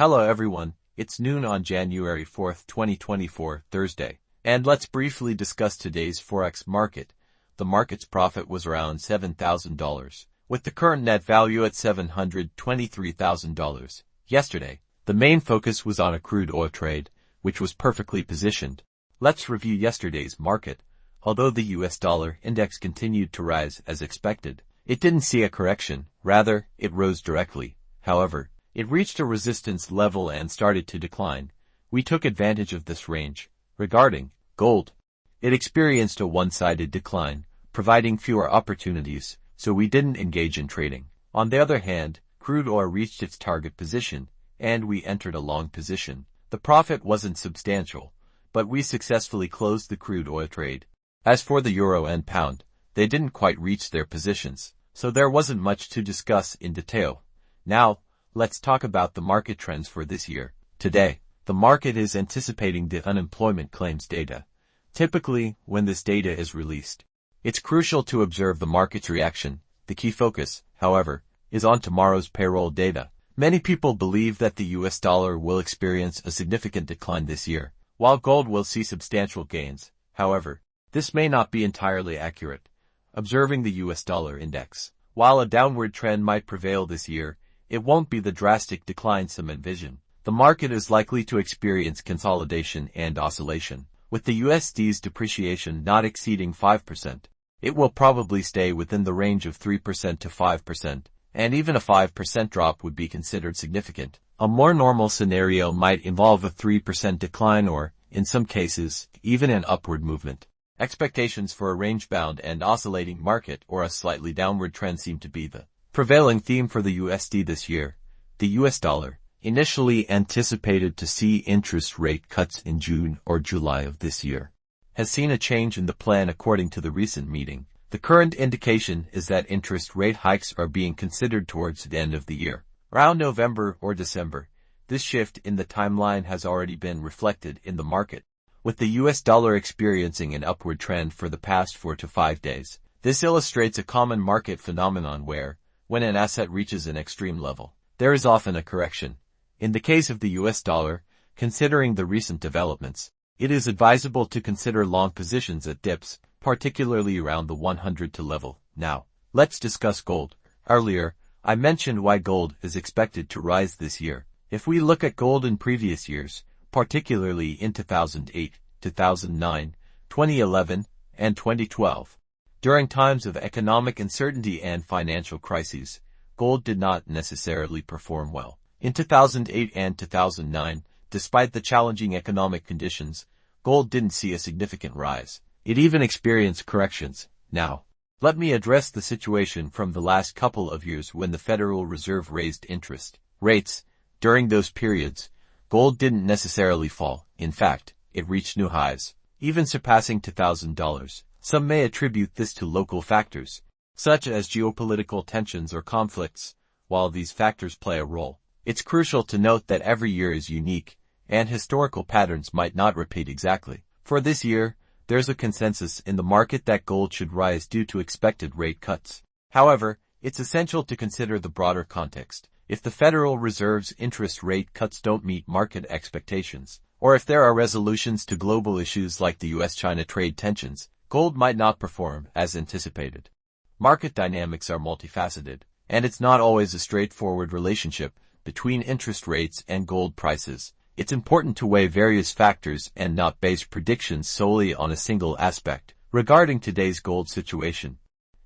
Hello everyone, it's noon on January 4th, 2024, Thursday, and let's briefly discuss today's Forex market. The market's profit was around $7,000, with the current net value at $723,000. Yesterday, the main focus was on a crude oil trade, which was perfectly positioned. Let's review yesterday's market. Although the US dollar index continued to rise as expected, it didn't see a correction, rather, it rose directly. However, it reached a resistance level and started to decline. We took advantage of this range. Regarding gold, it experienced a one-sided decline, providing fewer opportunities, so we didn't engage in trading. On the other hand, crude oil reached its target position, and we entered a long position. The profit wasn't substantial, but we successfully closed the crude oil trade. As for the euro and pound, they didn't quite reach their positions, so there wasn't much to discuss in detail. Now, let's talk about the market trends for this year. Today, the market is anticipating the unemployment claims data. Typically, when this data is released, it's crucial to observe the market's reaction. The key focus, however, is on tomorrow's payroll data. Many people believe that the US dollar will experience a significant decline this year, while gold will see substantial gains. However, this may not be entirely accurate. Observing the US dollar index, while a downward trend might prevail this year, it won't be the drastic decline some envision. The market is likely to experience consolidation and oscillation, with the USD's depreciation not exceeding 5%. It will probably stay within the range of 3% to 5%, and even a 5% drop would be considered significant. A more normal scenario might involve a 3% decline or, in some cases, even an upward movement. Expectations for a range-bound and oscillating market or a slightly downward trend seem to be the prevailing theme for the USD this year. The US dollar, initially anticipated to see interest rate cuts in June or July of this year, has seen a change in the plan according to the recent meeting. The current indication is that interest rate hikes are being considered towards the end of the year, around November or December. This shift in the timeline has already been reflected in the market, with the US dollar experiencing an upward trend for the past 4 to 5 days. This illustrates a common market phenomenon where, when an asset reaches an extreme level, there is often a correction. In the case of the US dollar, considering the recent developments, it is advisable to consider long positions at dips, particularly around the 100 level. Now, let's discuss gold. Earlier, I mentioned why gold is expected to rise this year. If we look at gold in previous years, particularly in 2008, 2009, 2011, and 2012, during times of economic uncertainty and financial crises, gold did not necessarily perform well. In 2008 and 2009, despite the challenging economic conditions, gold didn't see a significant rise. It even experienced corrections. Now, let me address the situation from the last couple of years when the Federal Reserve raised interest rates. During those periods, gold didn't necessarily fall. In fact, it reached new highs, even surpassing $2,000. Some may attribute this to local factors, such as geopolitical tensions or conflicts. While these factors play a role, it's crucial to note that every year is unique, and historical patterns might not repeat exactly. For this year, there's a consensus in the market that gold should rise due to expected rate cuts. However, it's essential to consider the broader context. If the Federal Reserve's interest rate cuts don't meet market expectations, or if there are resolutions to global issues like the US-China trade tensions, gold might not perform as anticipated. Market dynamics are multifaceted, and it's not always a straightforward relationship between interest rates and gold prices. It's important to weigh various factors and not base predictions solely on a single aspect. Regarding today's gold situation,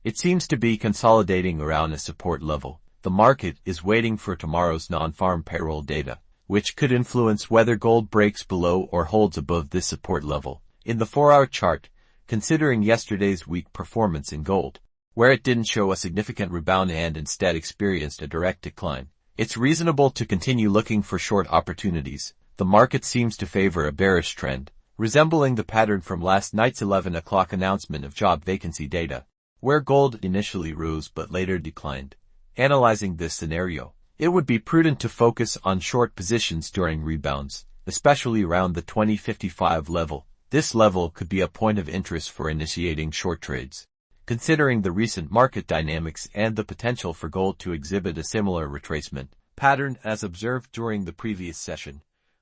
it seems to be consolidating around a support level. The market is waiting for tomorrow's non-farm payroll data, which could influence whether gold breaks below or holds above this support level. In the 4-hour chart, considering yesterday's weak performance in gold, where it didn't show a significant rebound and instead experienced a direct decline, it's reasonable to continue looking for short opportunities. The market seems to favor a bearish trend, resembling the pattern from last night's 11 o'clock announcement of job vacancy data, where gold initially rose but later declined. Analyzing this scenario, it would be prudent to focus on short positions during rebounds, especially around the 2055 level. This level could be a point of interest for initiating short trades. Considering the recent market dynamics and the potential for gold to exhibit a similar retracement, pattern as observed during the previous session.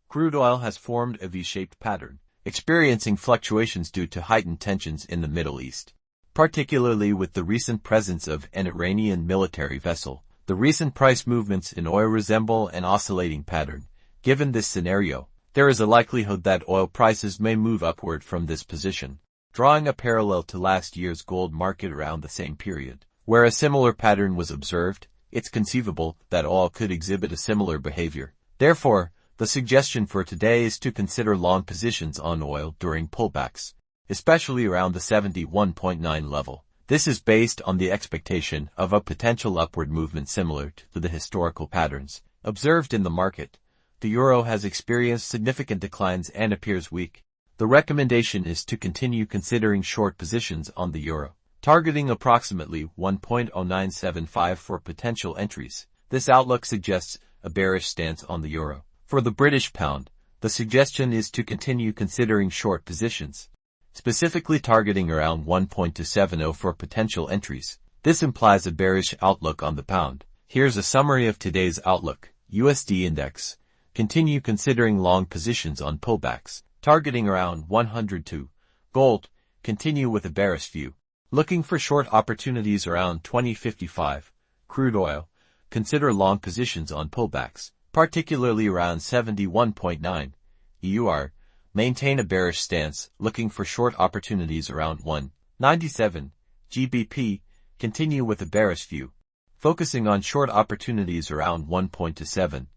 Crude oil has formed a V-shaped pattern, experiencing fluctuations due to heightened tensions in the Middle East. Particularly with the recent presence of an Iranian military vessel, the recent price movements in oil resemble an oscillating pattern. Given this scenario, there is a likelihood that oil prices may move upward from this position, drawing a parallel to last year's gold market around the same period. Where a similar pattern was observed, it's conceivable that oil could exhibit a similar behavior. Therefore, the suggestion for today is to consider long positions on oil during pullbacks, especially around the 71.9 level. This is based on the expectation of a potential upward movement similar to the historical patterns observed in the market. The euro has experienced significant declines and appears weak. The recommendation is to continue considering short positions on the euro, targeting approximately 1.0975 for potential entries. This outlook suggests a bearish stance on the euro. For the British pound, the suggestion is to continue considering short positions, specifically targeting around 1.270 for potential entries. This implies a bearish outlook on the pound. Here's a summary of today's outlook. USD Index. Continue considering long positions on pullbacks, targeting around 102. Gold. Continue with a bearish view, looking for short opportunities around 2055. Crude oil. Consider long positions on pullbacks, particularly around 71.9. EUR. Maintain a bearish stance, looking for short opportunities around 197. GBP. Continue with a bearish view, focusing on short opportunities around 1.27.